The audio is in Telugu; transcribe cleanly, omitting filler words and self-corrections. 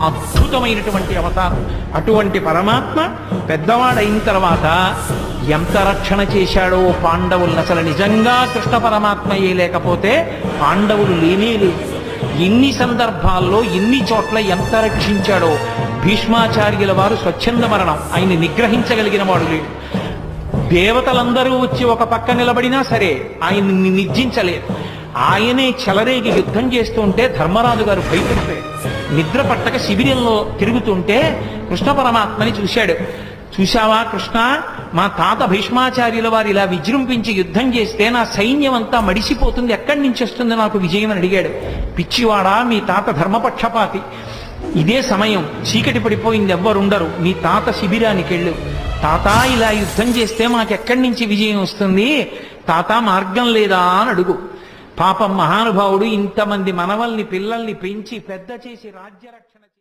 అద్భుతమైనటువంటి అవతారం. అటువంటి పరమాత్మ పెద్దవాడైన తర్వాత ఎంత రక్షణ చేశాడో పాండవులను. అసలు నిజంగా కృష్ణ పరమాత్మయే లేకపోతే పాండవులు లేనే లేవు. ఎన్ని సందర్భాల్లో ఎన్ని చోట్ల ఎంత రక్షించాడో. భీష్మాచార్యుల వారు స్వచ్ఛంద మరణం, ఆయన్ని నిగ్రహించగలిగిన వాడు లేడు. దేవతలందరూ వచ్చి ఒక పక్క నిలబడినా సరే ఆయన్ని నిర్జించలేదు. ఆయనే చెలరేగి యుద్ధం చేస్తుంటే ధర్మరాజు గారు భయపడిపోయాడు. నిద్ర పట్టక శిబిరంలో తిరుగుతుంటే కృష్ణ పరమాత్మని చూశాడు. చూశావా కృష్ణ, మా తాత భీష్మాచార్యుల వారు ఇలా విజృంభించి యుద్ధం చేస్తే నా సైన్యం అంతా మడిసిపోతుంది, ఎక్కడి నుంచి వస్తుంది నాకు విజయం అని అడిగాడు. పిచ్చివాడా, మీ తాత ధర్మపక్షపాతి. ఇదే సమయం, చీకటి పడిపోయింది, ఎవ్వరుండరు. మీ తాత శిబిరానికి వెళ్ళు. తాత ఇలా యుద్ధం చేస్తే మాకెక్కడి నుంచి విజయం వస్తుంది, తాత మార్గం లేదా అని అడుగు. పాపం మహానుభావుడు ఇంతమంది మనవల్ని పిల్లల్ని పెంచి పెద్ద చేసి రాజ్య